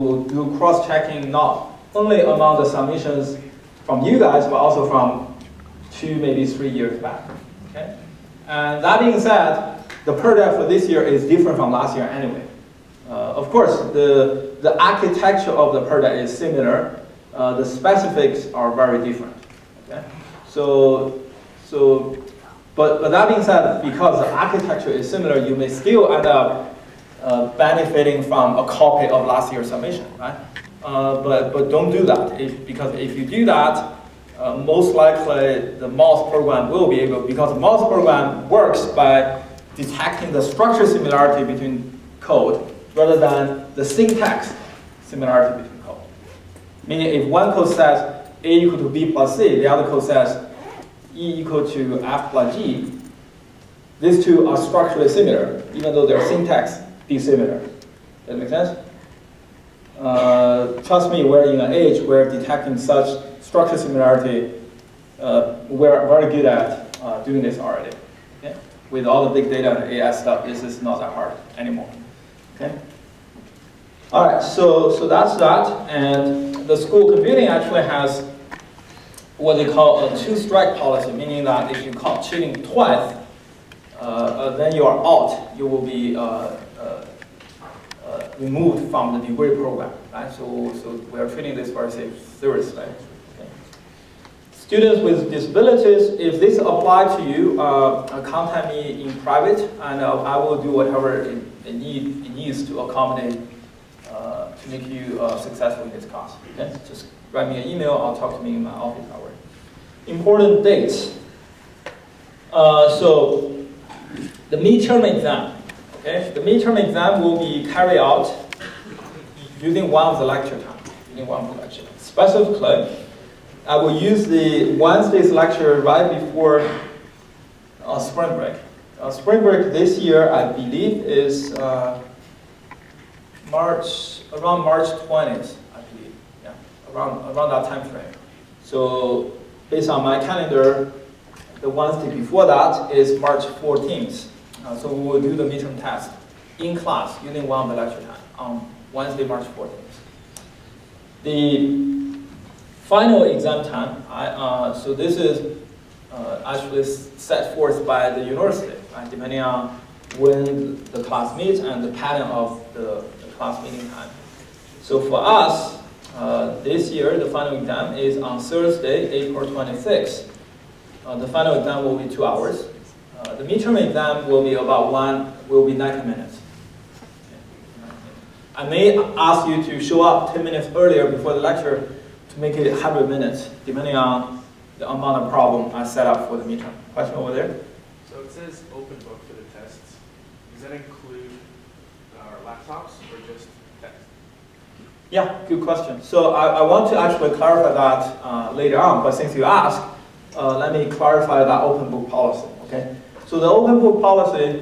do cross-checking not only among the submissions from you guys, but also from 2, maybe 3 years back. Okay? And that being said, the product for this year is different from last year anyway. Of course, the architecture of the product is similar. The specifics are very different. Okay? But that being said, because the architecture is similar, you may still end up benefiting from a copy of last year's submission, right? But don't do that, because if you do that, most likely the mouse program will be able, because the mouse program works by detecting the structure similarity between code rather than the syntax similarity between code. Meaning if one code says A equal to B plus C, the other code says E equal to F plus G, these two are structurally similar, even though their syntax dissimilar. Does that make sense? Trust me, we're in an age where detecting such structure similarity, we're very good at doing this already. Okay? With all the big data and AI stuff, this is not that hard anymore. Okay? All right, so that's that. And the school computing actually has what they call a two-strike policy, meaning that if you caught cheating twice, then you are out. You will be removed from the degree program, right? So we are treating this very seriously. Okay. Students with disabilities, if this applies to you, contact me in private, and I will do whatever it needs to accommodate to make you successful in this class. Okay? Just write me an email. I'll talk to me in my office hour. Important dates. So the midterm exam. Okay? The midterm exam will be carried out using one of the lecture time. Specifically, I will use the Wednesday's lecture right before spring break. Spring break this year, I believe, is around March 20th, I believe. Yeah, around that time frame. So based on my calendar, the Wednesday before that is March 14th. So we will do the midterm test in class using one of the lecture time on Wednesday, March 14th. The final exam time, so this is actually set forth by the university, right, depending on when the class meets and the pattern of the class meeting time. So for us, this year, the final exam is on Thursday, April 26th. The final exam will be 2 hours. The midterm exam will be 90 minutes. I may ask you to show up 10 minutes earlier before the lecture to make it 100 minutes, depending on the amount of problem I set up for the midterm. Question over there? So it says open book for the tests. Does that include our laptops or just text? Yeah, good question. So I want to actually clarify that later on, but since you asked, let me clarify that open book policy. Okay. So the open book policy,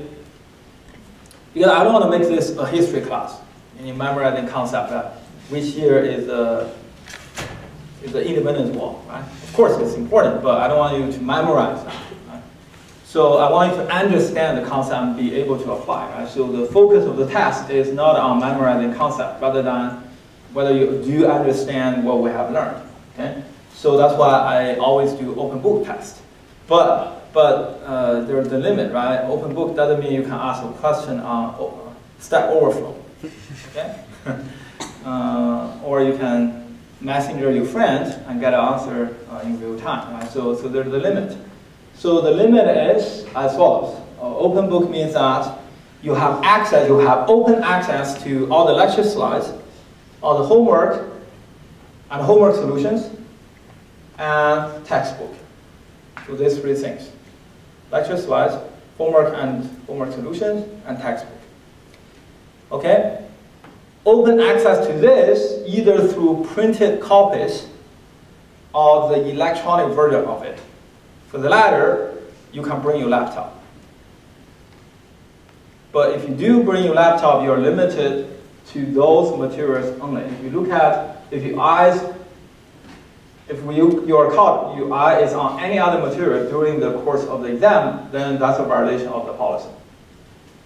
because I don't want to make this a history class, meaning memorizing concept that which year is the Independence War, right? Of course it's important, but I don't want you to memorize that. Right? So I want you to understand the concept and be able to apply. Right? So the focus of the test is not on memorizing concept, rather than whether you do understand what we have learned. Okay? So that's why I always do open book test. But there's the limit, right? Open book doesn't mean you can ask a question on Stack Overflow, okay? Or you can messenger your friend and get an answer in real time, right? So there's the limit. So the limit is as follows. Open book means that you have open access to all the lecture slides, all the homework, and homework solutions, and textbook. So these 3 things. Lecture slides, homework solutions, and textbook. Okay? Open access to this either through printed copies or the electronic version of it. For the latter, you can bring your laptop. But if you do bring your laptop, you're limited to those materials only. If you look at, if your eye is on any other material during the course of the exam, then that's a violation of the policy.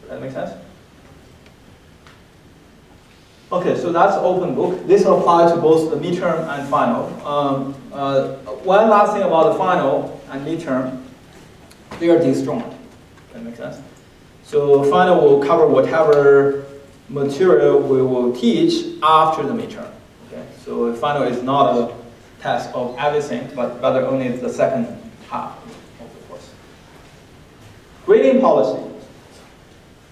Does that make sense? Okay, so that's open book. This applies to both the midterm and final. One last thing about the final and midterm, they are disjoint. That makes sense? So final will cover whatever material we will teach after the midterm. Okay? So final is not a test of everything, but rather only the second half of the course. Grading policy.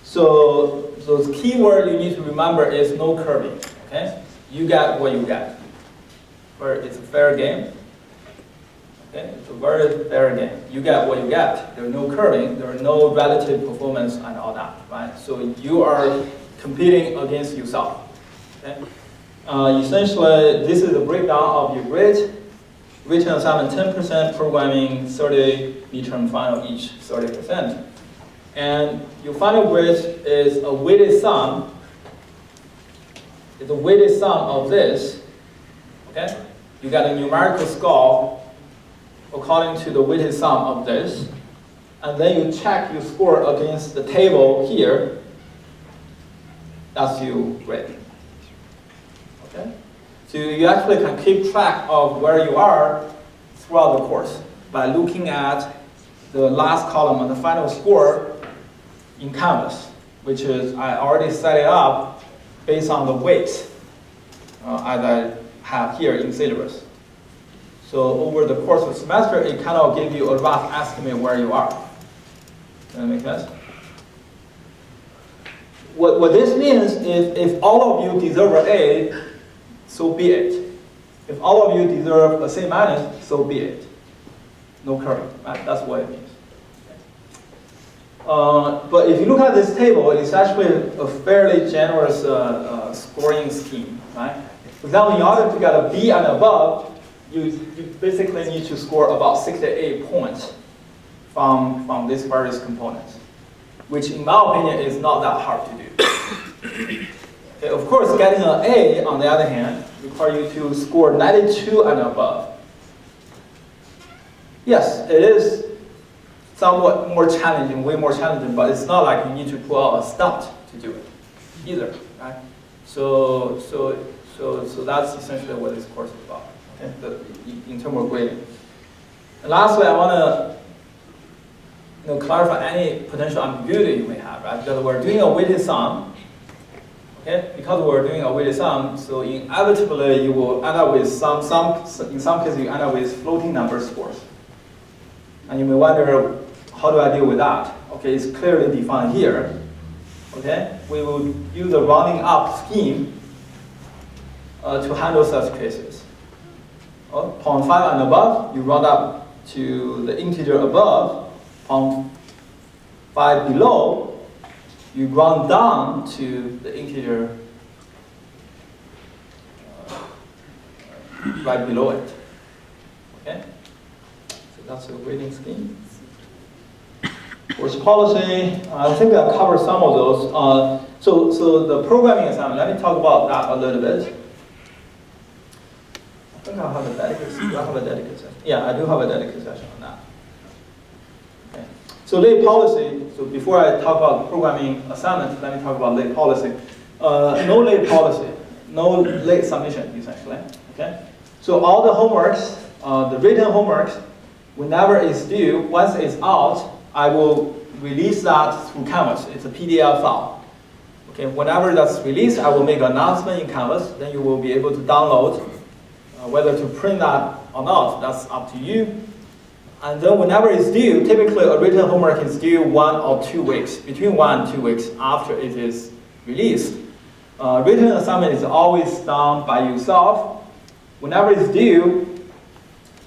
So those keywords you need to remember is no curving. Okay? You get what you get. Where it's a fair game. Okay? It's a very fair game. You get what you get. There's no curving. There are no relative performance and all that. Right? So you are competing against yourself. Okay? Essentially, this is a breakdown of your grade. Written assignment 10%, programming 30, midterm final each 30%. And your final grade is a weighted sum. It's a weighted sum of this. Okay? You get a numerical score according to the weighted sum of this. And then you check your score against the table here. That's your grade. Okay? So you actually can keep track of where you are throughout the course by looking at the last column on the final score in Canvas, which is, I already set it up based on the weights as I have here in syllabus. So over the course of the semester, it kind of gives you a rough estimate where you are. Does that make sense? What this means is if all of you deserve an A, so be it. If all of you deserve a C minus, so be it. No curving, right? That's what it means. But if you look at this table, it's actually a fairly generous scoring scheme, right? For example, in order to get a B and above, you basically need to score about 68 points from these various components, which in my opinion is not that hard to do. Okay, of course, getting an A, on the other hand, requires you to score 92 and above. Yes, it is somewhat more challenging, way more challenging, but it's not like you need to pull out a stunt to do it either, right? So that's essentially what this course is about, okay? In terms of grading. And lastly, I want to clarify any potential ambiguity you may have, right? Because we're doing a weighted sum, okay? Because we're doing a weighted sum, so inevitably you will end up with in some cases you end up with floating number scores. And you may wonder, how do I deal with that? Okay, it's clearly defined here. Okay, we will use a rounding up scheme to handle such cases. 0.5 and above, you round up to the integer above. 0.5 below, you round down to the integer right below it. Okay, so that's a grading scheme. Course policy, I think I've covered some of those. So the programming assignment, let me talk about that a little bit. I think I'll have a dedicated session. Yeah, I do have a dedicated session on that. Okay. So late policy, so before I talk about programming assignments, let me talk about late policy. No late policy, no late submission, essentially. Okay. So all the homeworks, the written homeworks, whenever it's due, once it's out, I will release that through Canvas. It's a PDF file. Okay, whenever that's released, I will make an announcement in Canvas. Then you will be able to download. Whether to print that or not, that's up to you. And then whenever it's due, typically a written homework is due 1 or 2 weeks, between 1 and 2 weeks after it is released. Written assignment is always done by yourself. Whenever it's due,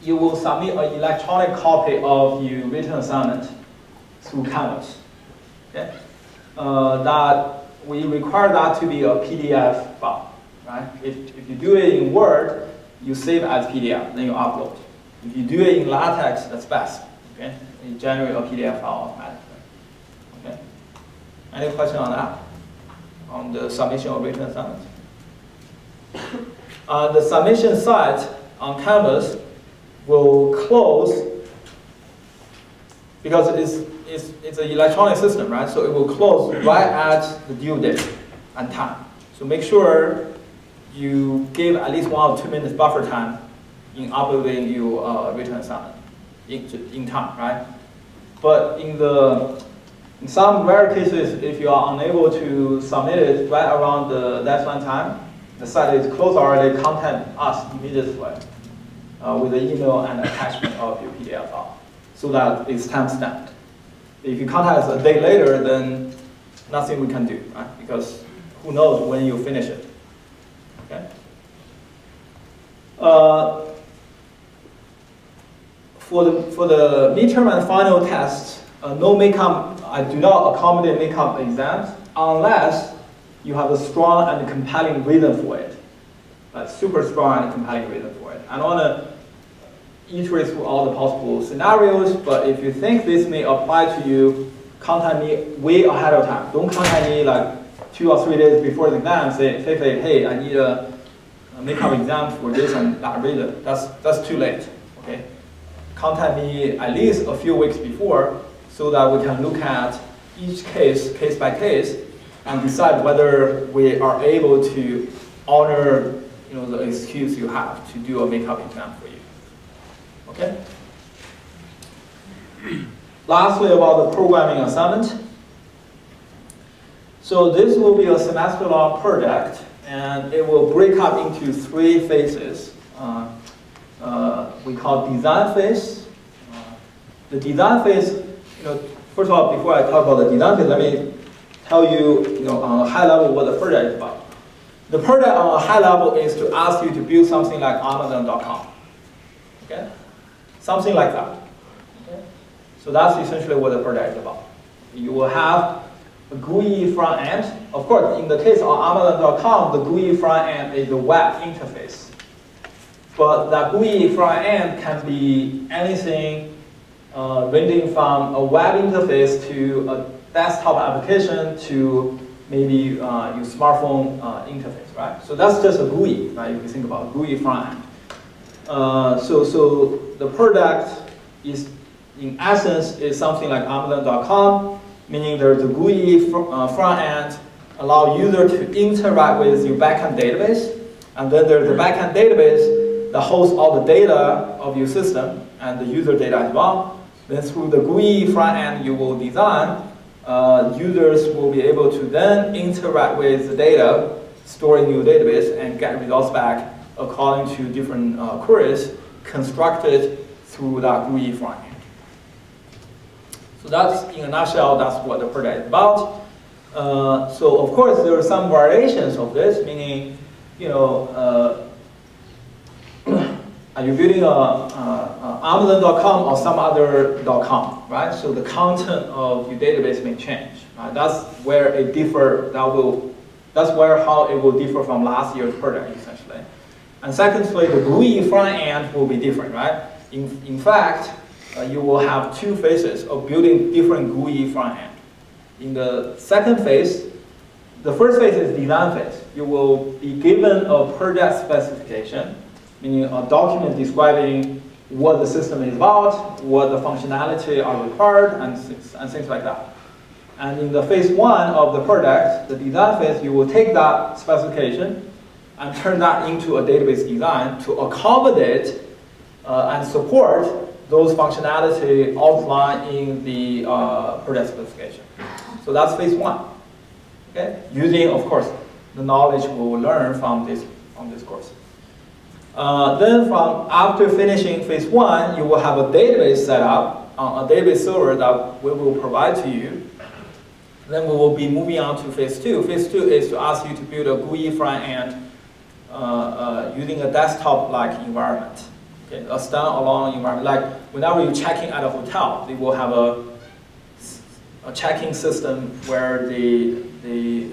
you will submit an electronic copy of your written assignment through Canvas. Okay? That we require that to be a PDF file. Right? If you do it in Word, you save as PDF, then you upload. If you do it in LaTeX, that's best. Okay? You generate a PDF file automatically. Okay? Any question on that? On the submission of written assignment? The submission site on Canvas will close because it's an electronic system, right? So it will close right at the due date and time. So make sure you give at least 1 or 2 minutes buffer time in uploading your written assignment in time, right? But in some rare cases, if you are unable to submit it right around the deadline time, the site is closed already, contact us immediately with the email and attachment of your PDF file, so that it's time-stamped. If you contact us a day later, then nothing we can do, right? Because who knows when you finish it, okay? For the midterm and final tests, no makeup, I do not accommodate makeup exams unless you have a strong and compelling reason for it. Super strong and compelling reason for it. I don't want to iterate through all the possible scenarios, but if you think this may apply to you, contact me way ahead of time. Don't contact me like 2 or 3 days before the exam, say, hey, I need a makeup exam for this and that reason. That's too late, okay? Contact me at least a few weeks before so that we can look at each case by case, and decide whether we are able to honor the excuse you have to do a makeup exam for you. Okay? Lastly, about the programming assignment. So this will be a semester-long project, and it will break up into 3 phases. We call design phase. The design phase, first of all, before I talk about the design phase, let me tell you, on a high level what the project is about. The project on a high level is to ask you to build something like Amazon.com. Okay? Something like that. Okay? So that's essentially what the project is about. You will have a GUI front end. Of course, in the case of Amazon.com, the GUI front end is the web interface. But that GUI front end can be anything ranging from a web interface to a desktop application to maybe your smartphone interface, right? So that's just a GUI, right? If you think about GUI front end. So the product is, in essence, is something like Amazon.com, meaning there's a GUI front end, allow user to interact with your backend database, and then there's the backend database that holds all the data of your system and the user data as well. Then through the GUI front end you will design, users will be able to then interact with the data stored in your database and get results back according to different queries constructed through that GUI front end. So that's, in a nutshell, that's what the project is about. So of course there are some variations of this, meaning, are you building Amazon.com or some other .com, right? So the content of your database may change. Right? That's where it differ. That's where how it will differ from last year's project, essentially. And secondly, the GUI front end will be different, right? In fact, you will have 2 phases of building different GUI front end. In the second phase, the first phase is design phase. You will be given a project specification, meaning a document describing what the system is about, what the functionality are required, and things like that. And in the phase 1 of the project, the design phase, you will take that specification and turn that into a database design to accommodate and support those functionality outlined in the project specification. So that's phase 1. Okay? Using, of course, the knowledge we will learn from this course. Then after finishing phase 1, you will have a database set up on a database server that we will provide to you. Then we will be moving on to phase 2. Phase 2 is to ask you to build a GUI front end using a desktop-like environment, okay? A standalone environment. Like whenever you check in at a hotel, they will have a check-in system where they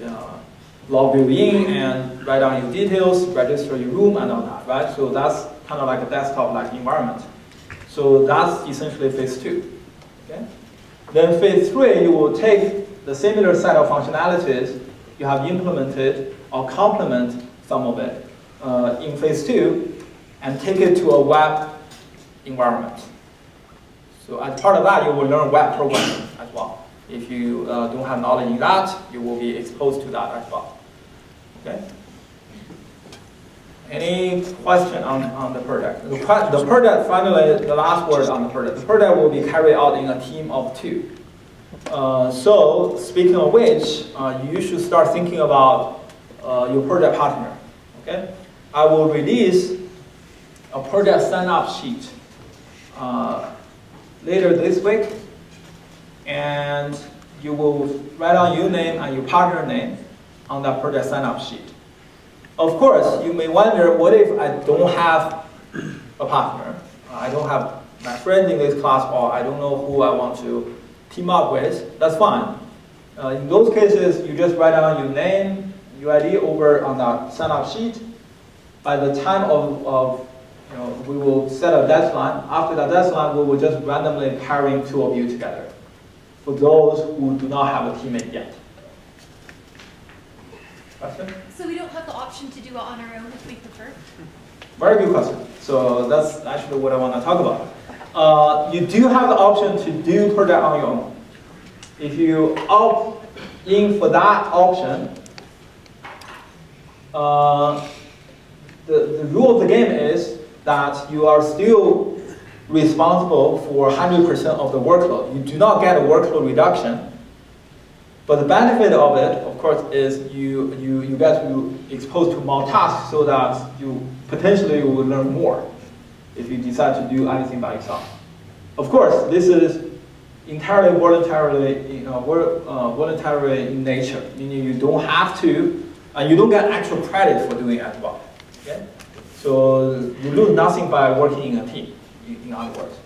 log you in and write down your details, register your room and all that, right? So that's kind of like a desktop-like environment. So that's essentially phase 2. Okay? Then phase 3, you will take the similar set of functionalities you have implemented or complement some of it in phase 2 and take it to a web environment. So as part of that, you will learn web programming as well. If you don't have knowledge in that, you will be exposed to that as well. Okay? Any question on the project? The project, finally, the last word on the project. The project will be carried out in a team of 2. So, speaking of which, you should start thinking about your project partner. Okay? I will release a project sign-up sheet later this week, and you will write down your name and your partner name on that project sign-up sheet. Of course, you may wonder, what if I don't have a partner? I don't have my friend in this class, or I don't know who I want to team up with. That's fine. In those cases, you just write down your name, your ID over on that sign-up sheet. By the time of we will set a deadline. After that deadline, we will just randomly pairing 2 of you together. For those who do not have a teammate yet. Question? So we don't have the option to do it on our own if we prefer? Very good question. So that's actually what I want to talk about. You do have the option to do project on your own. If you opt in for that option, the rule of the game is that you are still responsible for 100% of the workload. You do not get a workload reduction. But the benefit of it, of course, is you get to expose to more tasks so that you potentially will learn more if you decide to do anything by yourself. Of course, this is entirely voluntary in nature, meaning you don't have to, and you don't get actual credit for doing it as well. Okay? So you lose nothing by working in a team, in other words.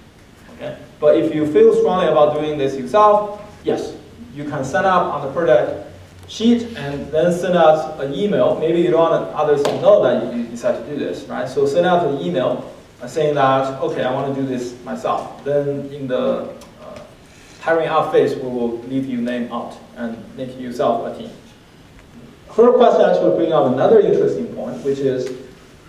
Okay? But if you feel strongly about doing this yourself, yes, you can sign up on the project sheet and then send out an email. Maybe you don't want others to know that you decide to do this, right? So send out an email saying that, okay, I want to do this myself. Then in the hiring out phase, we will leave your name out and make yourself a team. Her question actually brings up another interesting point, which is,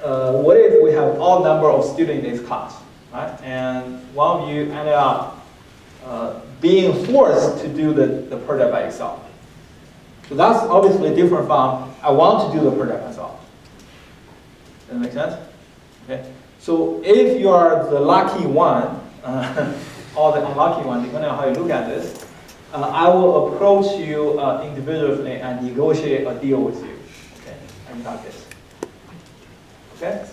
what if we have all number of students in this class, right? And one of you ended up being forced to do the project by yourself. So that's obviously different from, I want to do the project myself. Does that make sense? Okay. So if you are the lucky one, or the unlucky one, depending on how you look at this, I will approach you individually and negotiate a deal with you. Okay, and got this. Okay.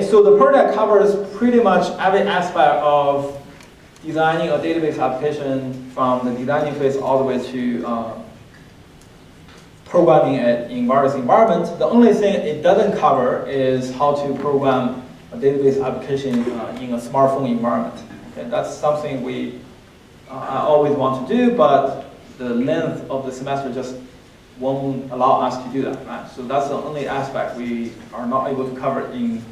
So the project covers pretty much every aspect of designing a database application, from the designing phase all the way to programming it in various environments. The only thing it doesn't cover is how to program a database application in a smartphone environment. Okay, that's something I always want to do, but the length of the semester just won't allow us to do that. Right? So that's the only aspect we are not able to cover in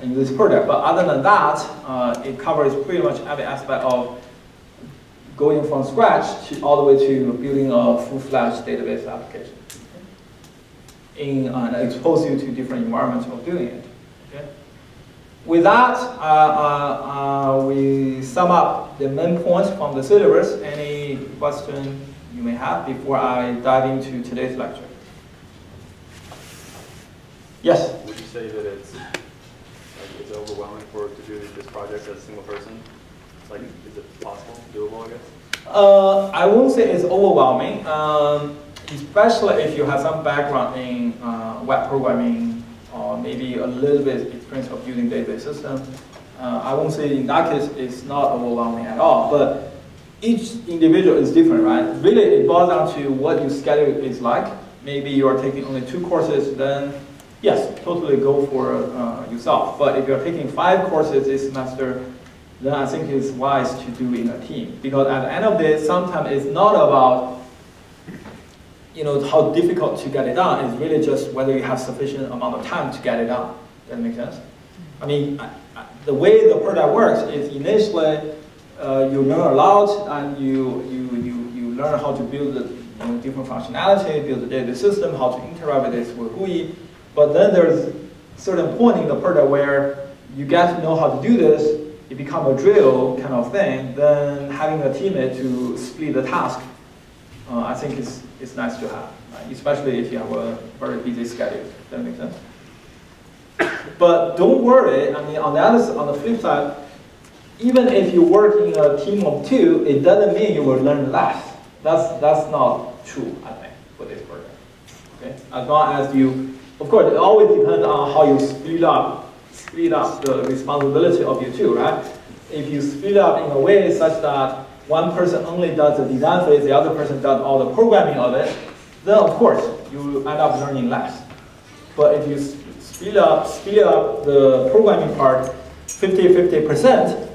this project. But other than that, it covers pretty much every aspect of going from scratch all the way to building a full-fledged database application. And expose you to different environments of doing it. Okay? With that, we sum up the main points from the syllabus. Any question you may have before I dive into today's lecture? Yes? Would you say that it's overwhelming to do this project as a single person? Like, is it possible, doable, I guess? I won't say it's overwhelming, especially if you have some background in web programming or maybe a little bit experience of using database system. I won't say in that case it's not overwhelming at all, but each individual is different, right? Really, it boils down to what your schedule is like. Maybe you are taking only 2 courses, then yes, totally go for yourself. But if you're taking 5 courses this semester, then I think it's wise to do in a team. Because at the end of the day, sometimes it's not about how difficult to get it done. It's really just whether you have sufficient amount of time to get it done. Does that make sense? I mean, the way the product works is initially you learn a lot and you learn how to build the different functionality, build the data system, how to interact with this with GUI. But then there's a certain point in the product where you get to know how to do this, it becomes a drill kind of thing, then having a teammate to split the task, I think it's nice to have. Right? especially if you have a very busy schedule. Does that make sense? But don't worry, I mean, on the flip side, even if you work in a team of 2, it doesn't mean you will learn less. That's not true, I think, for this program. Okay? As long as you, of course, it always depends on how you speed up the responsibility of you 2, right? If you speed up in a way such that one person only does the design phase, the other person does all the programming of it, then of course you end up learning less. But if you speed up the programming part 50-50%,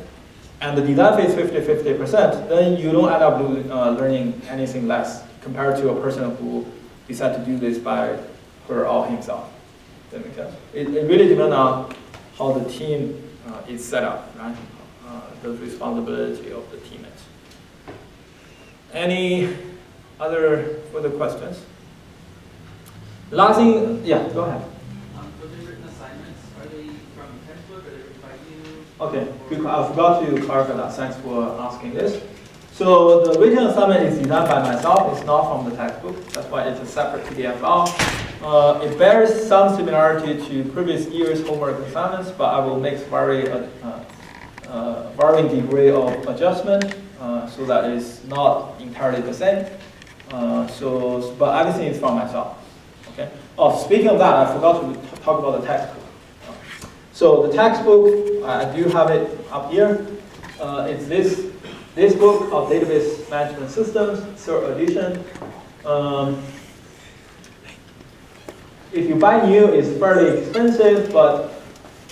and the design phase 50-50%, then you don't end up learning anything less compared to a person who decides to do this by her or himself. Does that make sense? It really depends on how the team is set up, right? The responsibility of the teammates. Any other further questions? Last thing, yeah, go ahead. For the written assignments, are they from textbook or are they written by you? Okay, good. I forgot to clarify that. Thanks for asking this. So the written assignment is designed by myself. It's not from the textbook. That's why it's a separate PDF file. It bears some similarity to previous year's homework assignments, but I will make varying degree of adjustment so that it's not entirely the same. But everything is from myself. Okay. Oh, speaking of that, I forgot to talk about the textbook. So the textbook, I do have it up here. It's this book of Database Management Systems, 3rd edition. If you buy new, it's fairly expensive, but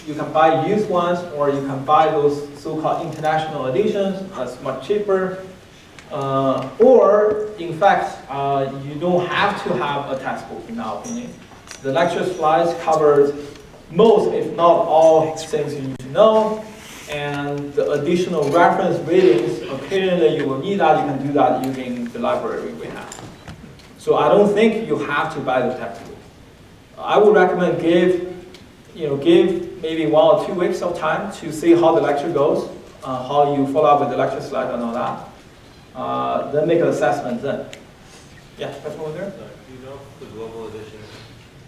you can buy used ones, or you can buy those so-called international editions. That's much cheaper. Or, in fact, you don't have to have a textbook, in my opinion. The lecture slides covered most, if not all, things you need to know. And the additional reference readings, occasionally you will need that. You can do that using the library we have. So I don't think you have to buy the textbook. I would recommend give maybe 1 or 2 weeks of time to see how the lecture goes, how you follow up with the lecture slide and all that. Then make an assessment then. Yeah, question over there? Do you know if the global edition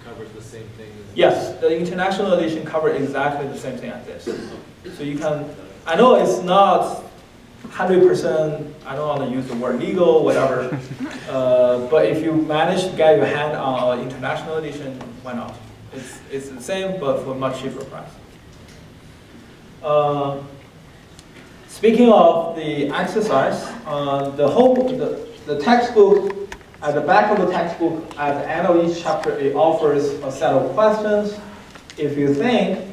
covers the same thing as... Yes, the international edition covers exactly the same thing as this. So you can, I know it's not 100%, I don't want to use the word legal, whatever, but if you manage to get your hand on an international edition, why not? It's the same, but for a much cheaper price. Speaking of the exercise, the textbook, at the back of the textbook, at the end of each chapter, it offers a set of questions. If you think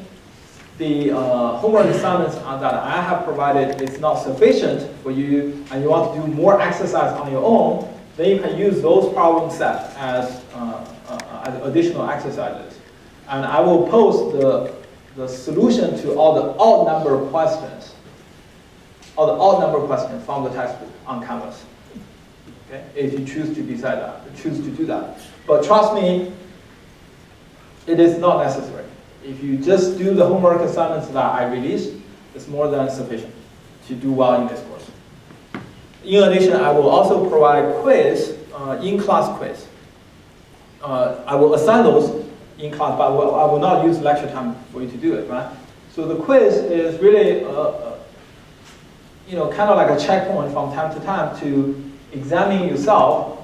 the homework assignments that I have provided is not sufficient for you, and you want to do more exercise on your own, then you can use those problem sets as additional exercises. And I will post the solution to all the odd number questions, from the textbook on Canvas. Okay? If you choose to do that. But trust me, it is not necessary. If you just do the homework assignments that I released, it's more than sufficient to do well in this course. In addition, I will also provide quiz, in-class quiz. I will assign those in class, but I will not use lecture time for you to do it, right? So the quiz is really, kind of like a checkpoint from time to time to examine yourself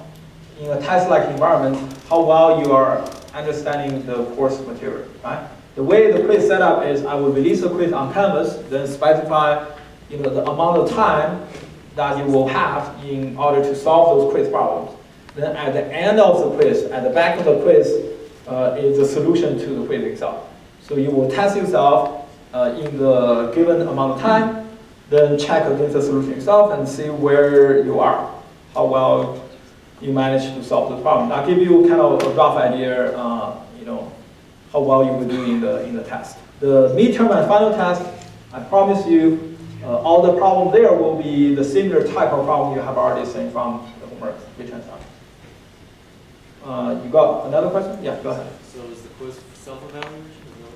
in a test-like environment, how well you are understanding the course material, right? The way the quiz set up is I will release a quiz on Canvas, then specify the amount of time that you will have in order to solve those quiz problems. Then at the end of the quiz, at the back of the quiz, is the solution to the quiz itself. So you will test yourself in the given amount of time, then check against the solution itself and see where you are, how well you managed to solve the problem. I'll give you kind of a rough idea, how well you will do in the test. The midterm and final test, I promise you, all the problems there will be the similar type of problem you have already seen from the homework written assignment. You got another question? Yeah, go ahead. So is the quiz self-evaluation?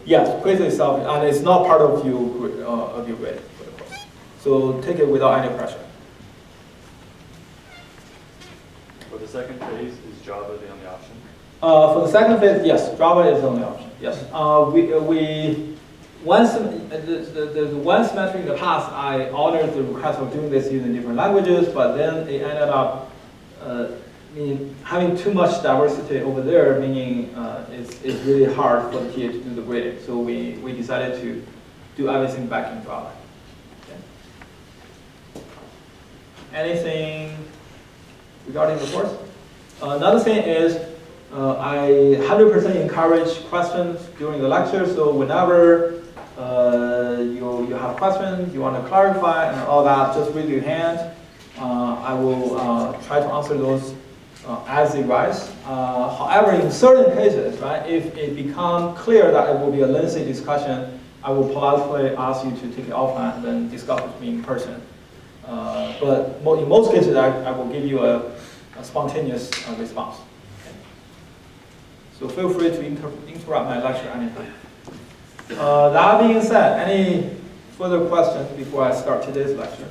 Yes, quiz itself, and it's not part of your grade for the course. So take it without any pressure. For the second phase, is Java the only option? For the second phase, yes, Java is the only option. Yes, the one semester in the past, I honored the request of doing this using different languages, but then it ended up having too much diversity over there, meaning it's really hard for the TA to do the grading. So we decided to do everything back in Java. Okay. Anything regarding the course? Another thing is I 100% encourage questions during the lecture. So whenever you have questions, you want to clarify and all that, just raise your hand. I will try to answer those as they rise. However, in certain cases, right, if it becomes clear that it will be a lengthy discussion, I will politely ask you to take it offline and then discuss with me in person. But in most cases, I will give you a spontaneous response. Okay? So feel free to interrupt my lecture anytime. That being said, any further questions before I start today's lecture?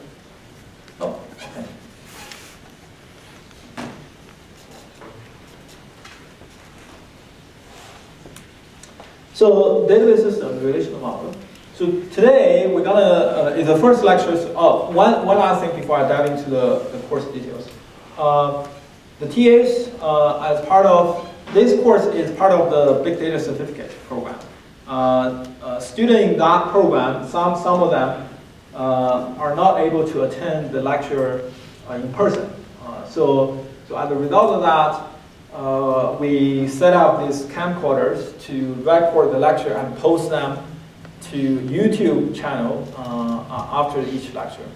Oh, okay. So database system, relational model. So today we're gonna, is the first lecture, one last thing before I dive into the course details. The TAs, as part of, this course is part of the Big Data Certificate program. Students in that program, some of them are not able to attend the lecture in person. So as a result of that, we set up these camcorders to record the lecture and post them to YouTube channel after each lecture.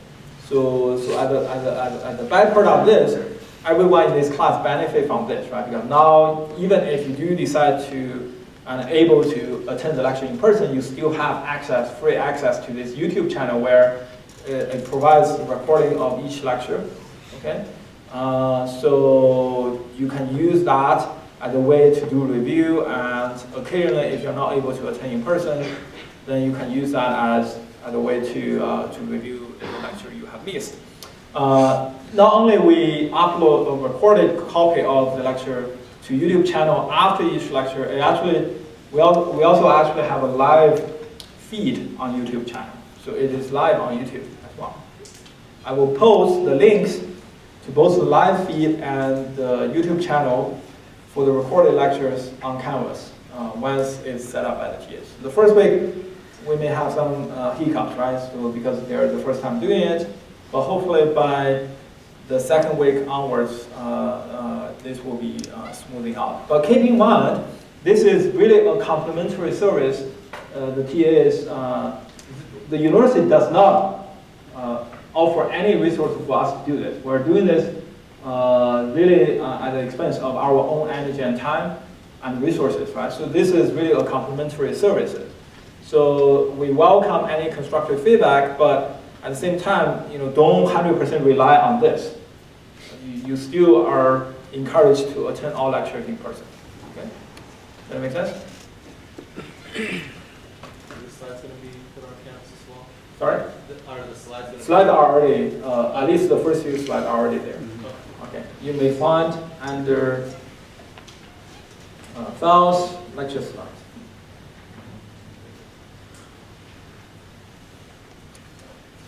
So as a byproduct of this, everyone in this class benefit from this, right? Because now, even if you do decide to and able to attend the lecture in person, you still have access, free access to this YouTube channel where it provides a recording of each lecture. Okay, so you can use that as a way to do review, and occasionally, if you're not able to attend in person, then you can use that as a way to review the lecture you have missed. Not only we upload a recorded copy of the lecture to YouTube channel after each lecture, we also actually have a live feed on YouTube channel. So it is live on YouTube as well. I will post the links to both the live feed and the YouTube channel for the recorded lectures on Canvas once it's set up by the TAs. The first week, we may have some hiccups, right? So because they're the first time doing it, but hopefully by the second week onwards, this will be smoothing out. But keep in mind, this is really a complementary service. The TAs, the university does not offer any resources for us to do this. We're doing this really at the expense of our own energy and time and resources, right? So this is really a complementary service. So we welcome any constructive feedback, but at the same time, don't 100% rely on this. You still are encouraged to attend all lectures in person. Okay, does that make sense? Are the slides going to be put on campus as well? Sorry? Are the slides going to Slides are already, at least the first few slides are already there. Okay, you may find under files, lecture slides.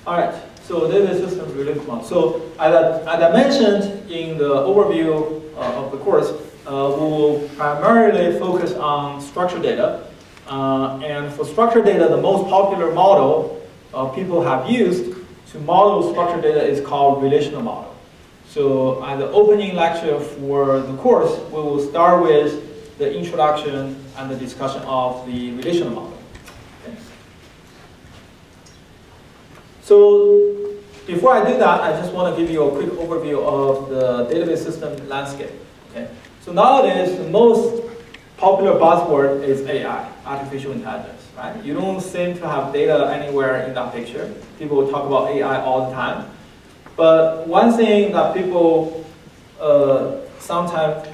All right, so database system related model. So as I mentioned in the overview of the course, we will primarily focus on structured data. And for structured data, the most popular model people have used to model structured data is called relational model. So at the opening lecture for the course, we will start with the introduction and the discussion of the relational model. Okay. So before I do that, I just want to give you a quick overview of the database system landscape. Okay. So nowadays, the most popular buzzword is AI, artificial intelligence. Right? You don't seem to have data anywhere in that picture. People talk about AI all the time. But one thing that people sometimes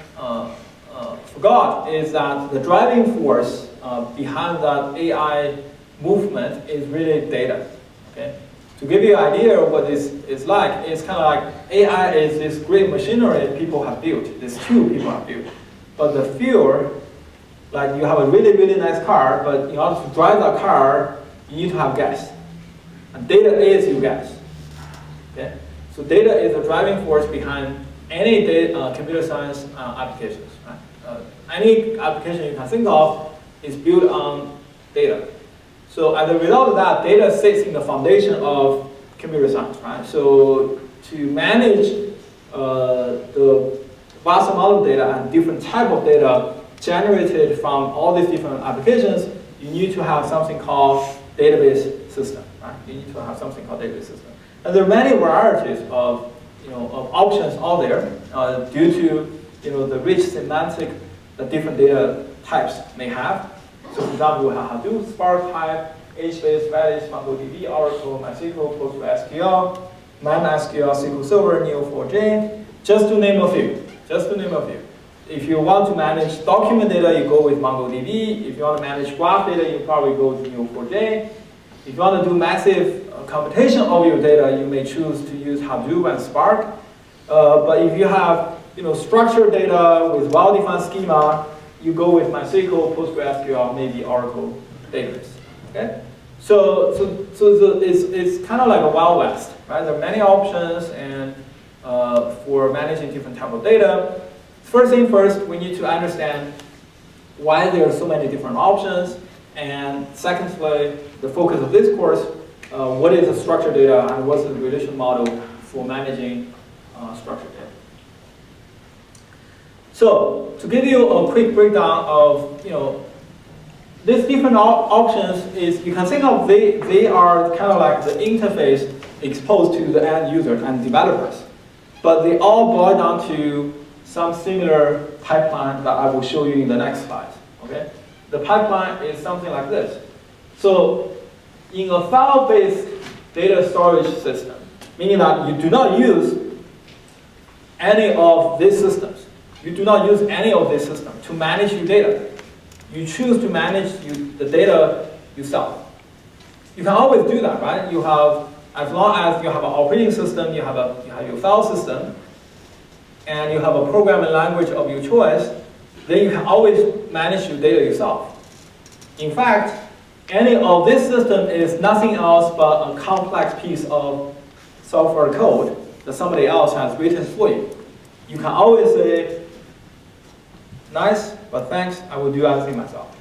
forgot is that the driving force behind that AI movement is really data. Okay? To give you an idea of what this is like, it's kind of like AI is this great machinery people have built, this tool people have built. But the fuel, like you have a really, really nice car, but in order to drive that car, you need to have gas. And data is your gas. Okay? So data is the driving force behind any computer science applications. Right? Any application you can think of is built on data. So as a result of that, data sits in the foundation of computer science. Right? So to manage the vast amount of data and different type of data generated from all these different applications, you need to have something called database system. Right? You need to have something called database system. And there are many varieties of, of options out there due to the rich semantic that different data types may have. So for example, we have Hadoop, Spark type, HBase, Redis, MongoDB, Oracle, MySQL, PostgreSQL, MySQL, SQL Server, Neo4j, just to name a few. Just to name a few. If you want to manage document data, you go with MongoDB. If you want to manage graph data, you probably go to Neo4j. If you want to do massive computation of your data, you may choose to use Hadoop and Spark. But if you have structured data with well-defined schema, you go with MySQL, PostgreSQL, maybe Oracle database. Okay? So it's kind of like a Wild West, right? There are many options and for managing different type of data. First thing first, we need to understand why there are so many different options. And secondly, the focus of this course, what is the structured data and what's the relational model for managing structured data. So to give you a quick breakdown of these different options is you can think of they are kind of like the interface exposed to the end user and developers, but they all boil down to some similar pipeline that I will show you in the next slide. Okay, the pipeline is something like this. So in a file-based data storage system, meaning that you do not use any of these systems. You do not use any of these systems to manage your data. You choose to manage the data yourself. You can always do that, right? You have, as long as you have an operating system, you have your file system, and you have a programming language of your choice, then you can always manage your data yourself. In fact, any of this system is nothing else but a complex piece of software code that somebody else has written for you. You can always say, nice, but thanks, I will do everything myself.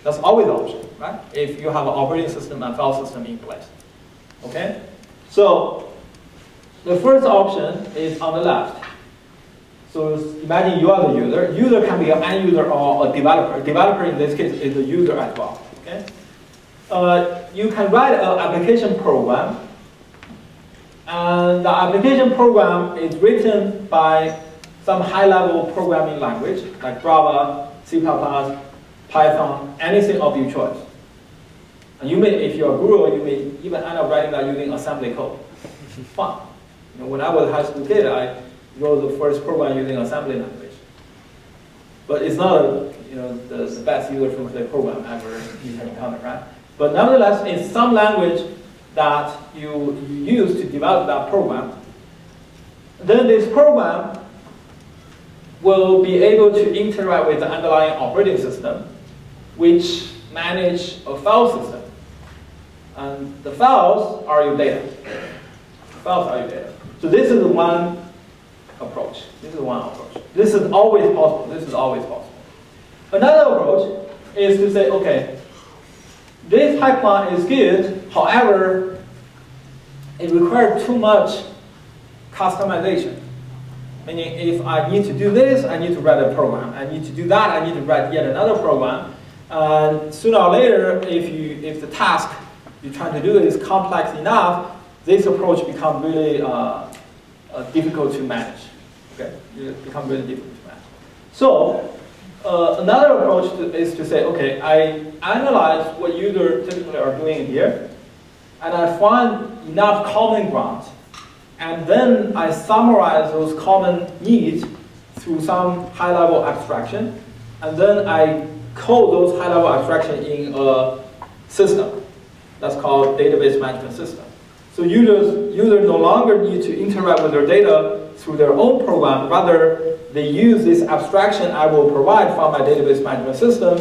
That's always an option, right? If you have an operating system and file system in place. Okay? So the first option is on the left. So imagine you are the user. User can be an end user or a developer. Developer in this case is the user as well. Okay? You can write an application program, and the application program is written by some high-level programming language like Java, C++, Python, anything of your choice. And you may, if you're a guru, you may even end up writing that using assembly code. Fun. When I was a high school kid, I wrote the first program using assembly language. But it's not the best user-friendly program ever you can encounter, right? But nevertheless, it's some language that you use to develop that program. Then this program will be able to interact with the underlying operating system, which manage a file system. And the files are your data. Files are your data. So this is one approach. This is one approach. This is always possible. This is always possible. Another approach is to say, okay, this pipeline is good, however, it requires too much customization. Meaning, if I need to do this, I need to write a program. I need to do that, I need to write yet another program. And sooner or later, if the task you're trying to do is complex enough, this approach becomes really difficult to manage. Okay, it becomes really difficult to manage. So another approach is to say, okay, I analyze what users typically are doing here, and I find enough common ground. And then I summarize those common needs through some high-level abstraction. And then I code those high-level abstraction in a system that's called database management system. So users no longer need to interact with their data through their own program. Rather, they use this abstraction I will provide from my database management system.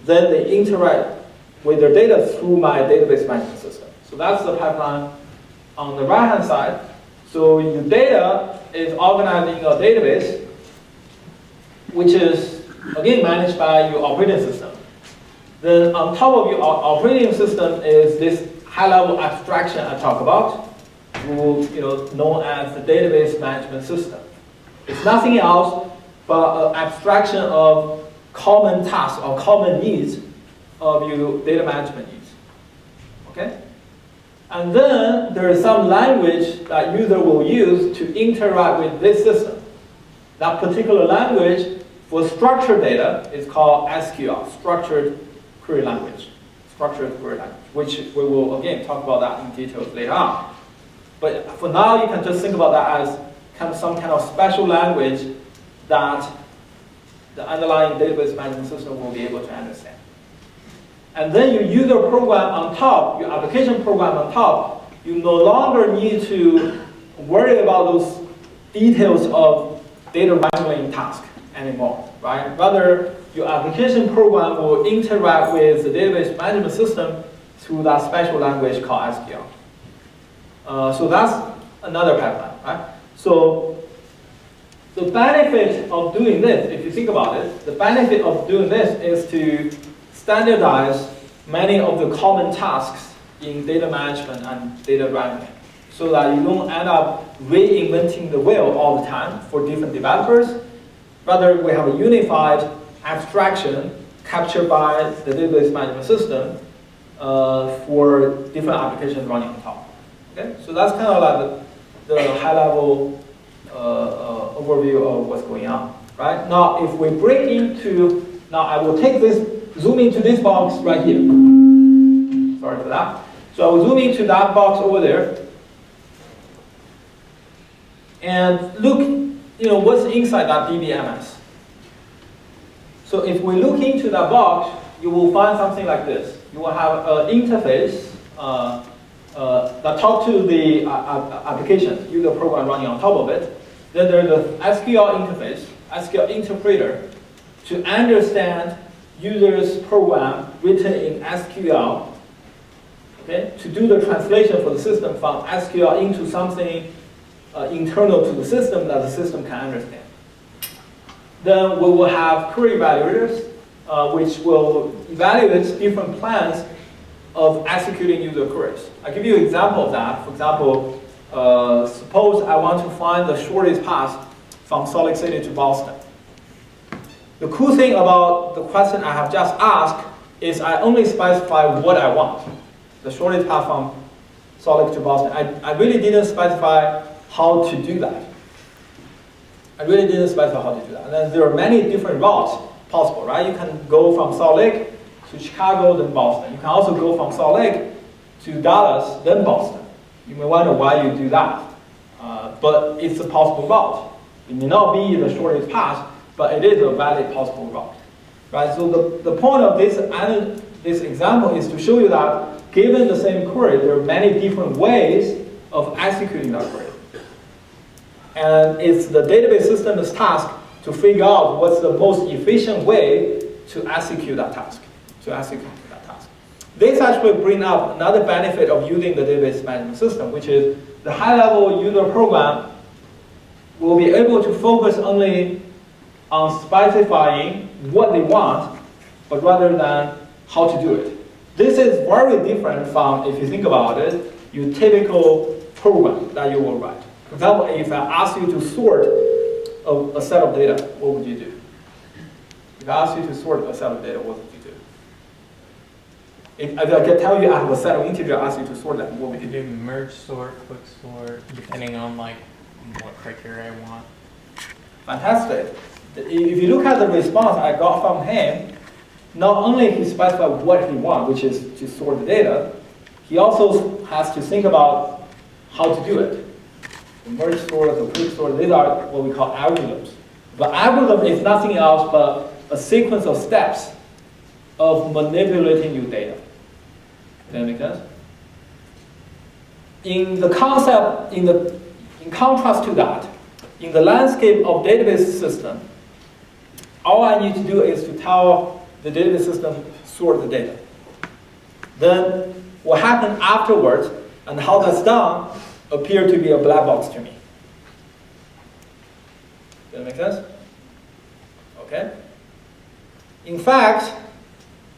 Then they interact with their data through my database management system. So that's the pipeline on the right-hand side. So your data is organized in a database, which is, again, managed by your operating system. Then on top of your operating system is this high-level abstraction I talk about, known as the database management system. It's nothing else but an abstraction of common tasks or common needs of your data management needs. Okay? And then there is some language that user will use to interact with this system. That particular language for structured data is called SQL, Structured Query Language. Structured Query Language, which we will, again, talk about that in details later on. But for now, you can just think about that as some kind of special language that the underlying database management system will be able to understand. And then your user program on top, your application program on top, you no longer need to worry about those details of data wrangling task anymore, right? Rather, your application program will interact with the database management system through that special language called SQL. So that's another pipeline, right? So the benefit of doing this, if you think about it, the benefit of doing this is to standardize many of the common tasks in data management and data wrangling, so that you don't end up reinventing the wheel all the time for different developers. Rather, we have a unified abstraction captured by the database management system for different applications running on top. Okay? So that's kind of like the high-level overview of what's going on. Right? Now, if we break into, now I will take this, zoom into this box right here. Sorry for that. So I will zoom into that box over there and look, what's inside that DBMS. So if we look into that box, you will find something like this. You will have an interface that talks to the application, user program running on top of it. Then there's the SQL interface, SQL interpreter, to understand user's program written in SQL, okay, to do the translation for the system from SQL into something internal to the system that the system can understand. Then we will have query evaluators, which will evaluate different plans of executing user queries. I'll give you an example of that. For example, suppose I want to find the shortest path from Salt Lake City to Boston. The cool thing about the question I have just asked is I only specify what I want. The shortest path from Salt Lake to Boston. I really didn't specify how to do that. I really didn't specify how to do that. And then there are many different routes possible, right? You can go from Salt Lake to Chicago, then Boston. You can also go from Salt Lake to Dallas, then Boston. You may wonder why you do that. But it's a possible route. It may not be the shortest path, but it is a valid possible route. Right? So the point of this example is to show you that given the same query, there are many different ways of executing that query. And it's the database system's task to figure out what's the most efficient way to execute that task. This actually brings up another benefit of using the database management system, which is the high-level user program will be able to focus only on specifying what they want, but rather than how to do it. This is very different from, if you think about it, your typical program that you will write. For example, if I ask you to sort a set of data, what would you do? If I ask you to sort a set of data, what would you do? If I can tell you I have a set of integers, I ask you to sort them, what would you do? Merge sort, quick sort, depending on what criteria I want. Fantastic. If you look at the response I got from him, not only he specified what he wants, which is to sort the data, he also has to think about how to do it. The merge sort, the quick sort, these are what we call algorithms. The algorithm is nothing else but a sequence of steps of manipulating your data. Does that make sense? in the concept, in contrast to that, in the landscape of database system, all I need to do is to tell the database system sort the data. Then what happened afterwards and how that's done appear to be a black box to me. Does that make sense? Okay. In fact,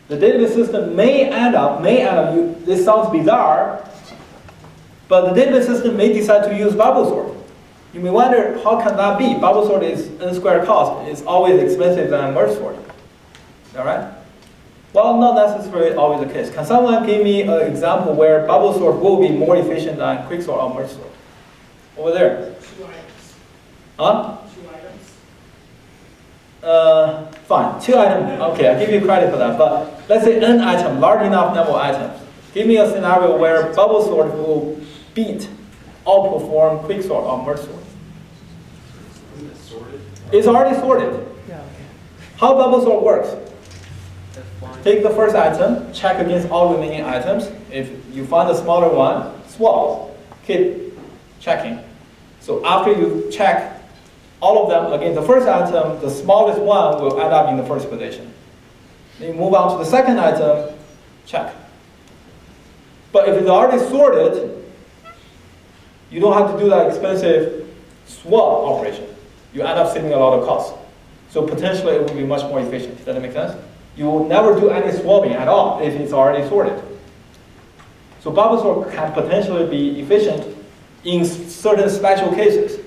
the database system may end up, this sounds bizarre, but the database system may decide to use bubble sort. You may wonder, how can that be? Bubble sort is n squared cost. It's always expensive than merge sort. All right? Well, not necessarily always the case. Can someone give me an example where bubble sort will be more efficient than quick sort or merge sort? Over there. 2 items. Huh? 2 items. Fine, 2 items. Okay, I'll give you credit for that. But let's say n item, large enough number of items. Give me a scenario where bubble sort will beat, outperform quick sort or merge sort. Isn't it sorted? It's already sorted. How bubble sort works? Take the first item, check against all remaining items. If you find the smaller one, swap. Keep checking. So after you check all of them against the first item, the smallest one will end up in the first position. Then you move on to the second item, check. But if it's already sorted, you don't have to do that expensive swap operation. You end up saving a lot of cost. So potentially it will be much more efficient. Does that make sense? You will never do any swapping at all if it's already sorted. So bubble sort can potentially be efficient in certain special cases.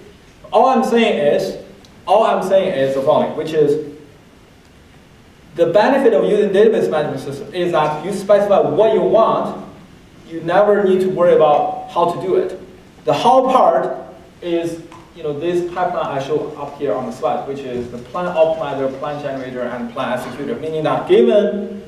All I'm saying is the following, which is the benefit of using database management system is that you specify what you want. You never need to worry about how to do it. The how part is this pipeline I show up here on the slide, which is the plan optimizer, plan generator, and plan executor. Meaning that given,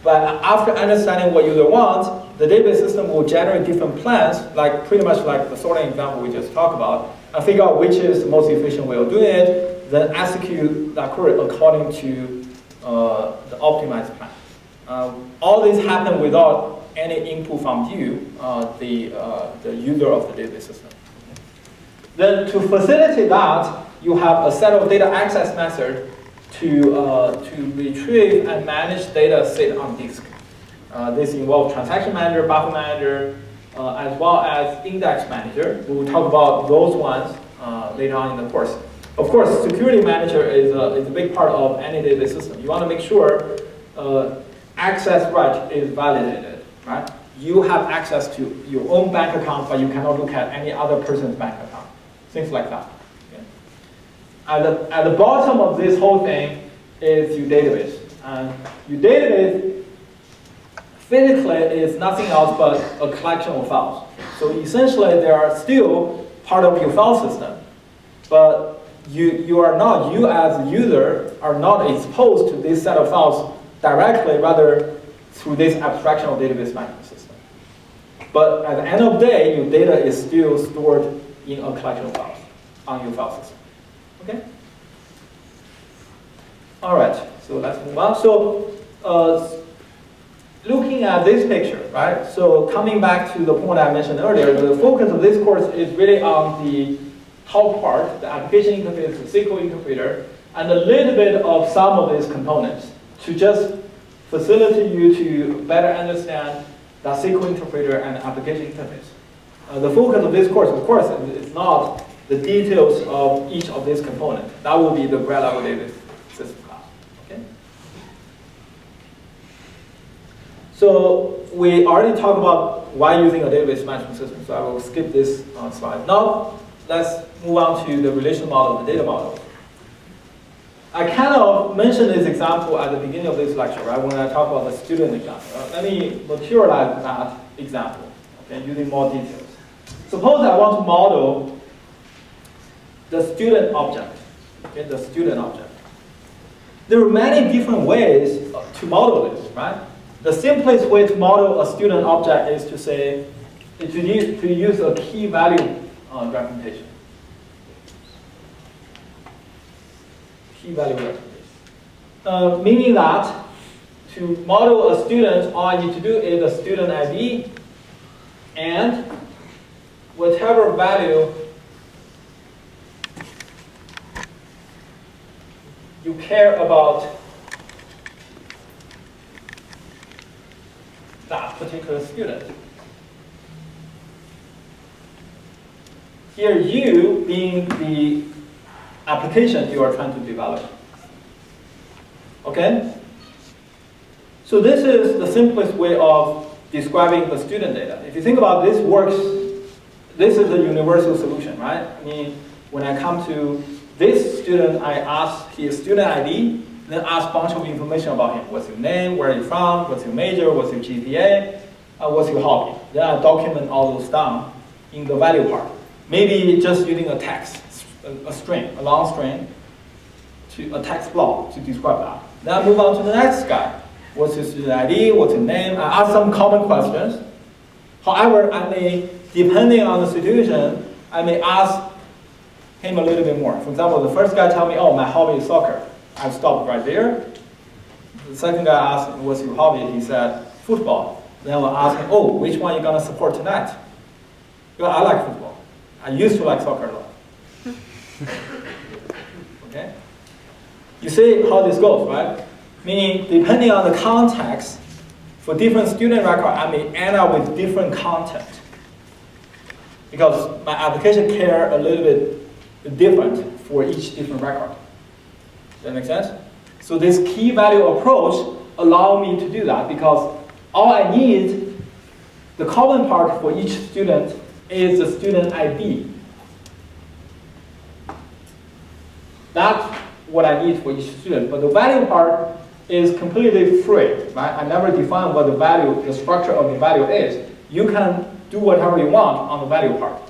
but after understanding what user wants, the database system will generate different plans, like pretty much like the sorting example we just talked about, and figure out which is the most efficient way of doing it, then execute that query according to the optimized plan. All this happen without any input from you, the user of the database system. Then to facilitate that, you have a set of data access methods to retrieve and manage data sit on disk. This involves transaction manager, buffer manager, as well as index manager. We will talk about those ones later on in the course. Of course, security manager is a big part of any database system. You want to make sure access right is validated, right? You have access to your own bank account, but you cannot look at any other person's bank account. Things like that. Okay? At the bottom of this whole thing is your database. And your database physically is nothing else but a collection of files. So essentially, they are still part of your file system. But you as a user are not exposed to this set of files directly, rather through this abstraction of database management system. But at the end of the day, your data is still stored in a collection of files on your file system. Okay? All right, so let's move on. So looking at this picture, right? So coming back to the point I mentioned earlier, the focus of this course is really on the top part, the application interface, the SQL interpreter, and a little bit of some of these components to just facilitate you to better understand the SQL interpreter and application interface. The focus of this course, of course, is not the details of each of these components. That will be the grad level database system class. Okay? So we already talked about why using a database management system, so I will skip this slide. Now, let's move on to the relational model, the data model. I kind of mentioned this example at the beginning of this lecture, right, when I talk about the student example. Let me materialize that example, okay, using more details. Suppose I want to model the student object, okay, the student object. There are many different ways to model this, right? The simplest way to model a student object is to say, to use a key value representation. Key value representation. Meaning that to model a student, all I need to do is a student ID and whatever value you care about that particular student. Here, you being the application you are trying to develop. Okay? So this is the simplest way of describing the student data. If you think about this works, this is a universal solution, right? I mean, when I come to this student, I ask his student ID, then ask a bunch of information about him. What's your name, where are you from, what's your major, what's your GPA, what's your hobby. Then I document all those down in the value part. Maybe just using a text, a string, a long string, a text block to describe that. Then I move on to the next guy. What's his student ID, what's his name? I ask some common questions. However, I may, depending on the situation, I may ask him a little bit more. For example, the first guy tell me, oh, my hobby is soccer. I stopped right there. The second guy asked, what's your hobby? He said, football. Then I'll ask him, oh, which one are you going to support tonight? Well, I like football. I used to like soccer a lot. Okay? You see how this goes, right? Meaning, depending on the context, for different student record, I may end up with different content. Because my application care a little bit different for each different record. Does that make sense? So this key value approach allows me to do that because all I need, the common part for each student is the student ID. That's what I need for each student. But the value part is completely free, right? I never define what the value, the structure of the value is. You can do whatever you want on the value part.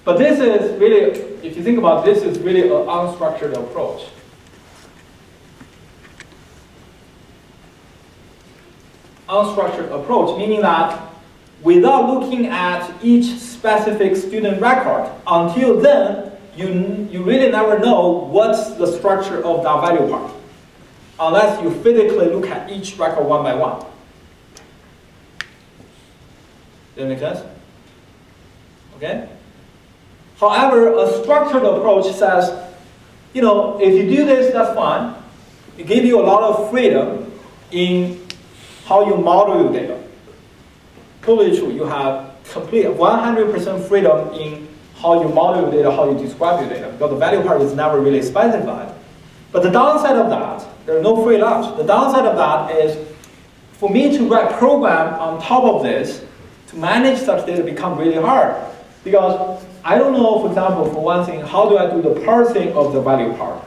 But this is really, if you think about it, this is really an unstructured approach. Unstructured approach, meaning that without looking at each specific student record, until then, you really never know what's the structure of that value part, unless you physically look at each record one by one. Does that make sense? Okay? However, a structured approach says, you know, if you do this, that's fine. It gives you a lot of freedom in how you model your data. Totally true. You have complete 100% freedom in how you model your data, how you describe your data, because the value part is never really specified. But the downside of that, there's no free lunch. The downside of that is, for me to write program on top of this, to manage such data become really hard. Because I don't know, for example, for one thing, how do I do the parsing of the value part?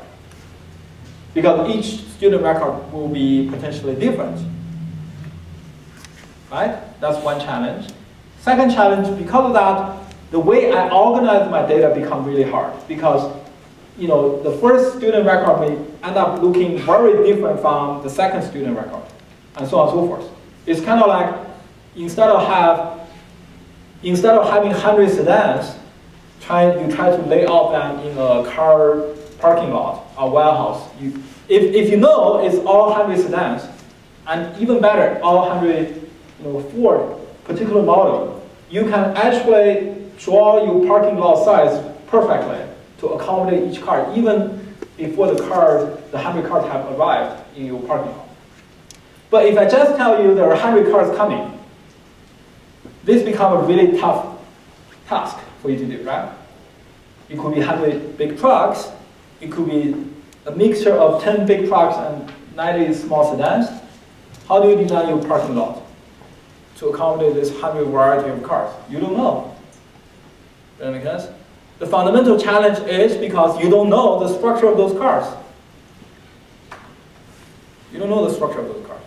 Because each student record will be potentially different. Right? That's one challenge. Second challenge, because of that, the way I organize my data become really hard. Because you know, the first student record may end up looking very different from the second student record, and so on and so forth. It's kind of like, instead of having 100 sedans, you try to lay out them in a car parking lot or warehouse. If you know it's all 100 sedans, and even better, all 100 Ford particular model, you can actually draw your parking lot size perfectly to accommodate each car, even before the 100 cars have arrived in your parking lot. But if I just tell you there are 100 cars coming, this becomes a really tough task for you to do, right? It could be 100 big trucks, it could be a mixture of 10 big trucks and 90 small sedans. How do you design your parking lot to accommodate this 100 variety of cars? You don't know. Does that make sense? The fundamental challenge is because you don't know the structure of those cars. You don't know the structure of those cars.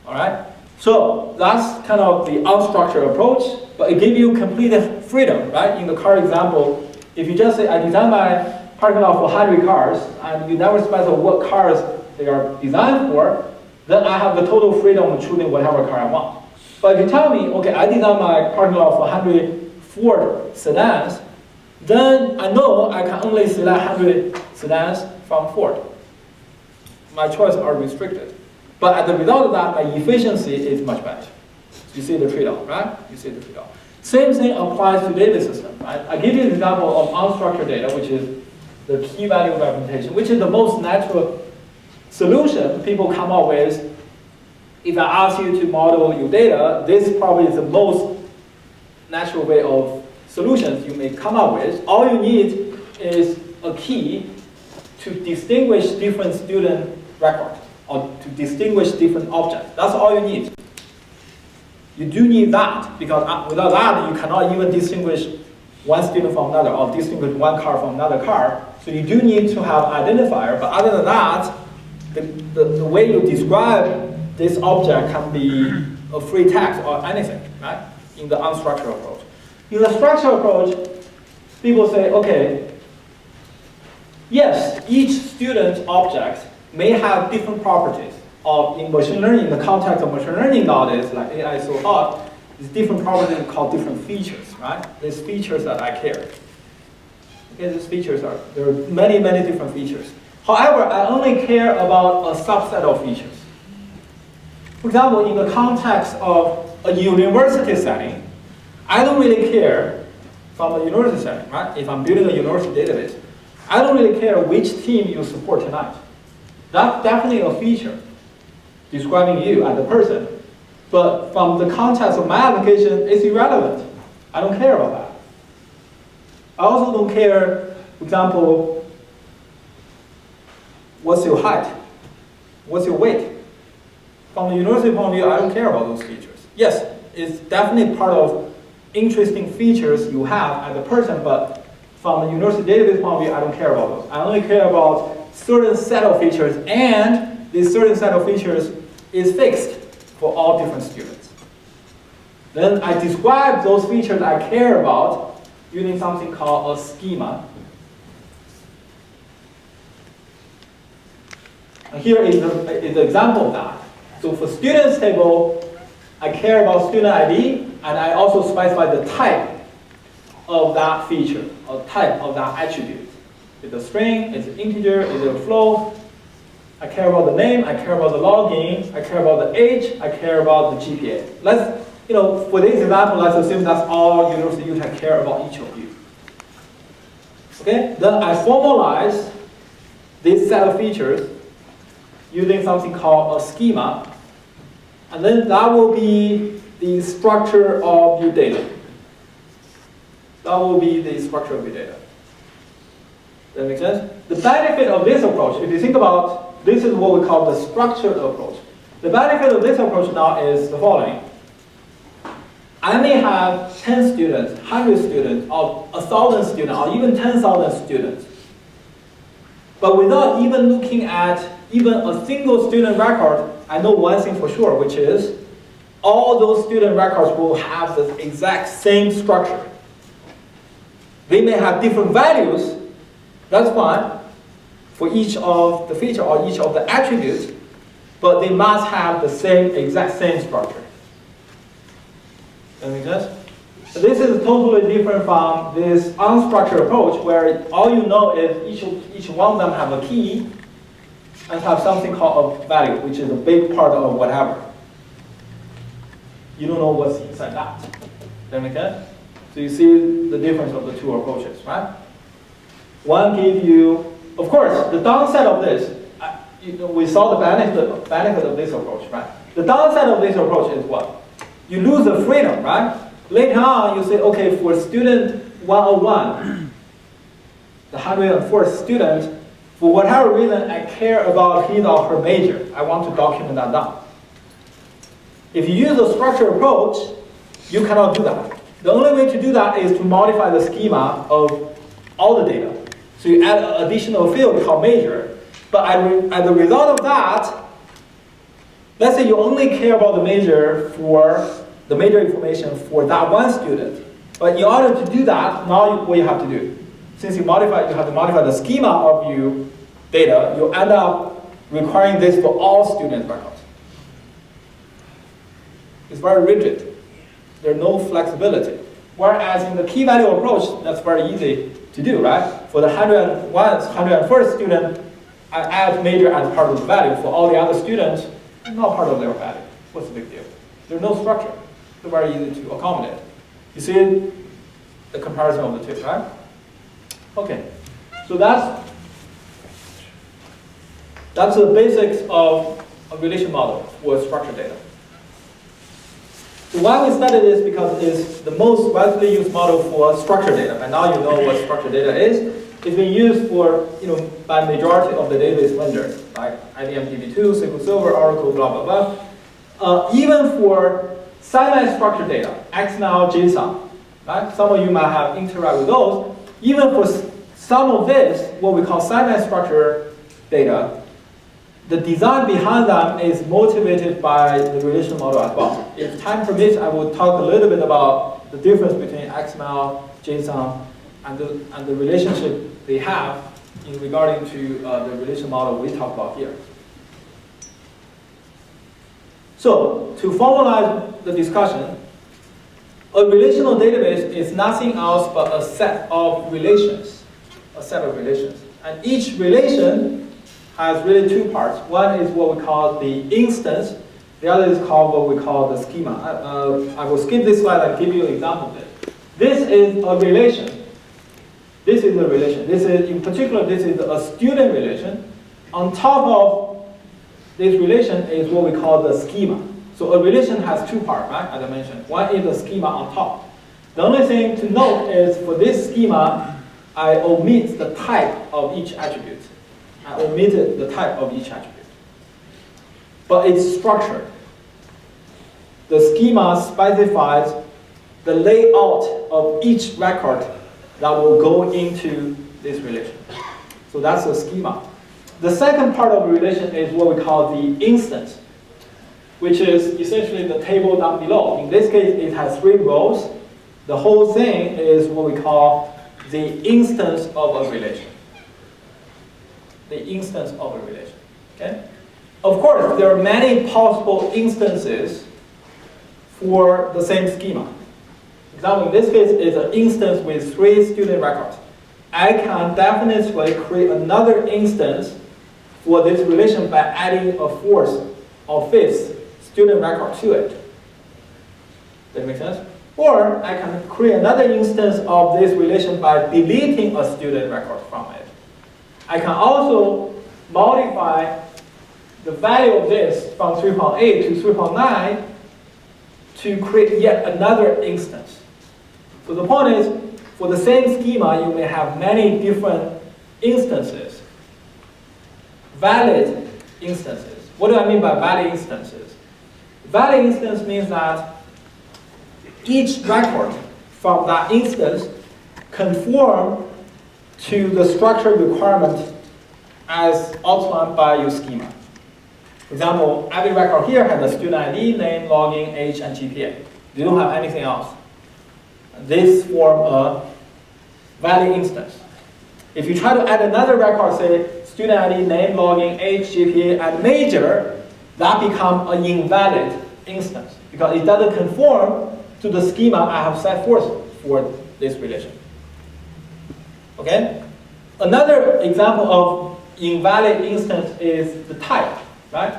All right? So that's kind of the unstructured approach, but it gives you complete freedom, right? In the car example, if you just say, I design my parking lot for 100 cars, and you never specify what cars they are designed for, then I have the total freedom of choosing whatever car I want. But if you tell me, okay, I designed my parking lot for 100 Ford sedans, then I know I can only select 100 sedans from Ford. My choices are restricted. But as a result of that, my efficiency is much better. You see the trade-off, right? You see the trade-off. Same thing applies to data system, right? I give you an example of unstructured data, which is the key value representation, which is the most natural solution people come up with. If I ask you to model your data, this probably is the most natural way of solutions you may come up with. All you need is a key to distinguish different student records or to distinguish different objects. That's all you need. You do need that because without that you cannot even distinguish one student from another or distinguish one car from another car. So you do need to have identifier, but other than that, the way you describe this object can be a free text or anything, right? In the unstructured approach. In the structured approach, people say, okay, yes, each student object may have different properties. Or in machine learning, in the context of machine learning nowadays, like AI is so hot, these different properties are called different features, right? These features that I care. Okay, these features there are many, many different features. However, I only care about a subset of features. For example, in the context of a university setting, I don't really care from a university setting, right? If I'm building a university database, I don't really care which team you support tonight. That's definitely a feature describing you as a person. But from the context of my application, it's irrelevant. I don't care about that. I also don't care, for example, what's your height? What's your weight? From the university point of view, I don't care about those features. Yes, it's definitely part of interesting features you have as a person, but from the university database point of view, I don't care about those. I only care about certain set of features, and this certain set of features is fixed for all different students. Then I describe those features I care about using something called a schema. And here is an example of that. So for students table, I care about student ID, and I also specify the type of that feature, or type of that attribute. Is it a string, is it integer, is it a float? I care about the name, I care about the login, I care about the age, I care about the GPA. Let's, for this example, let's assume that's all University of Utah care about each of you. Okay, then I formalize this set of features using something called a schema, and then that will be the structure of your data. That will be the structure of your data. Does that make sense? The benefit of this approach, if you think about, this is what we call the structured approach. The benefit of this approach now is the following. I may have 10 students, 100 students, or 1,000 students, or even 10,000 students. But without even looking at even a single student record, I know one thing for sure, which is all those student records will have the exact same structure. They may have different values, that's fine, for each of the feature or each of the attributes, but they must have the exact same structure. Does that make sense? This is totally different from this unstructured approach where all you know is each one of them have a key and have something called a value, which is a big part of whatever. You don't know what's inside that. Does that make sense? So you see the difference of the two approaches, right? One gives you, of course, the downside of this, we saw the benefit of this approach, right? The downside of this approach is what? You lose the freedom, right? Later on, you say, okay, for student 101, the 104th student, for whatever reason, I care about his or her major. I want to document that down. If you use the structured approach, you cannot do that. The only way to do that is to modify the schema of all the data. So you add an additional field called major. But as a result of that, let's say you only care about the major information for that one student. But in order to do that, now what you have to do? Since you have to modify the schema of your data, you end up requiring this for all student records. It's very rigid. There's no flexibility. Whereas in the key value approach, that's very easy to do, right? For the 101st student, I add major as part of the value. For all the other students, not part of their value. What's the big deal? There's no structure. So very easy to accommodate. You see the comparison of the two, right? Okay, so that's the basics of a relation model for structured data. So why we study this? Because it's the most widely used model for structured data. And now you know what structured data is. It's been used for, by majority of the database vendors, like IBM DB2, SQL Server, Oracle, blah, blah, blah. Even for semi-structured data, XML, JSON, right? Some of you might have interacted with those. Even for some of this, what we call semi-structured data, the design behind them is motivated by the relational model as well. If time permits, I will talk a little bit about the difference between XML, JSON, and the relationship they have in regarding to the relational model we talk about here. So, to formalize the discussion, a relational database is nothing else but a set of relations. And each relation has really two parts. One is what we call the instance. The other is called what we call the schema. I will skip this slide and give you an example of it. This is a relation. This is a relation. This is, in particular, this is a student relation. On top of this relation is what we call the schema. So a relation has two parts, right? As I mentioned. One is the schema on top. The only thing to note is for this schema, I omit the type of each attribute. I omitted the type of each attribute. But it's structured. The schema specifies the layout of each record that will go into this relation. So that's the schema. The second part of the relation is what we call the instance, which is essentially the table down below. In this case, it has 3 rows. The whole thing is what we call the instance of a relation. The instance of a relation. Okay? Of course, there are many possible instances for the same schema. For example, in this case, it's an instance with 3 student records. I can definitely create another instance for this relation by adding a 4th or 5th student record to it. Does that make sense? Or I can create another instance of this relation by deleting a student record from it. I can also modify the value of this from 3.8 to 3.9 to create yet another instance. So the point is, for the same schema, you may have many different instances, valid instances. What do I mean by valid instances? Valid instance means that each record from that instance conform to the structure requirement as outlined by your schema. For example, every record here has a student ID, name, login, age, and GPA. You don't have anything else. This form a valid instance. If you try to add another record, say student ID, name, login, age, GPA, and major, that becomes an invalid instance because it doesn't conform to the schema I have set forth for this relation. Okay? Another example of invalid instance is the type, right?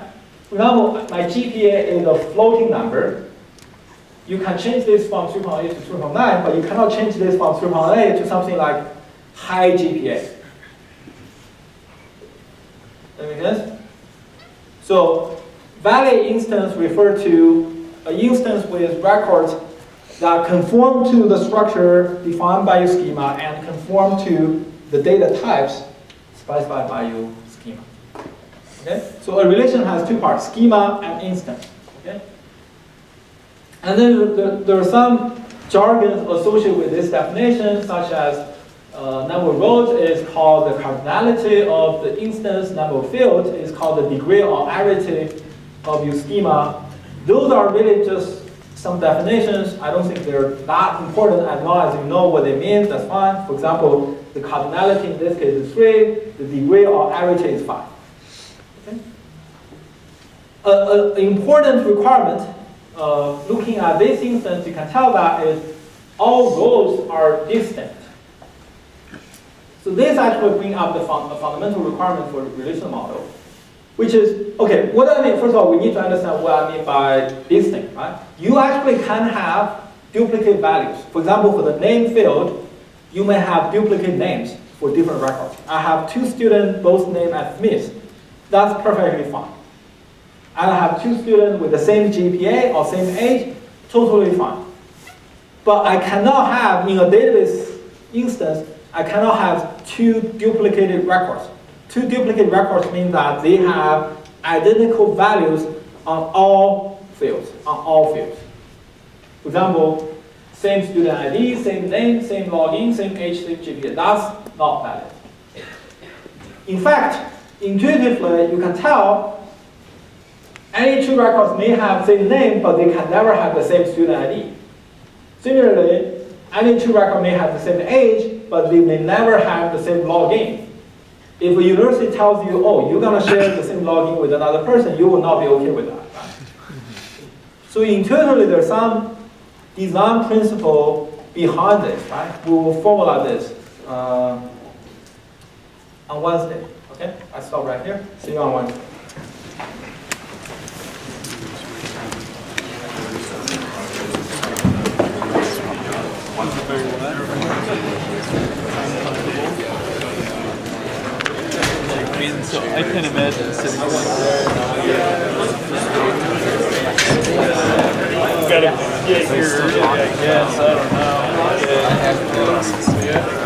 For example, my GPA is a floating number. You can change this from 3.8 to 3.9, but you cannot change this from 3.8 to something like high GPA. That make sense? So, valid instance refer to an instance with records that conform to the structure defined by your schema and conform to the data types specified by your schema. Okay? So a relation has 2 parts, schema and instance. Okay? And then there are some jargons associated with this definition, such as number of rows is called the cardinality of the instance, number of fields is called the degree or arity of your schema. Those are really just some definitions. I don't think they're that important as long as you know what they mean, that's fine. For example, the cardinality in this case is 3, the degree or arity is 5. Okay? An important requirement looking at this instance, you can tell that is all rows are distinct. So this actually brings up the fundamental requirement for a relational model. Which is, okay, what do I mean? First of all, we need to understand what I mean by this thing, right? You actually can have duplicate values. For example, for the name field, you may have duplicate names for different records. I have 2 students both named as Smith. That's perfectly fine. And I have 2 students with the same GPA or same age, totally fine. But I cannot have, in a database instance, I cannot have 2 duplicated records. 2 duplicate records mean that they have identical values on all fields, For example, same student ID, same name, same login, same age, same GPA. That's not valid. In fact, intuitively, you can tell any 2 records may have same name, but they can never have the same student ID. Similarly, any 2 records may have the same age, but they may never have the same login. If a university tells you, oh, you're going to share the same login with another person, you will not be okay with that. Right? So intuitively, there's some design principle behind this. Right? We will formulate this on Wednesday. Okay? I stop right here. See you on Wednesday. So I can imagine sitting there. Gotta get here early, I guess. I don't know. Yeah.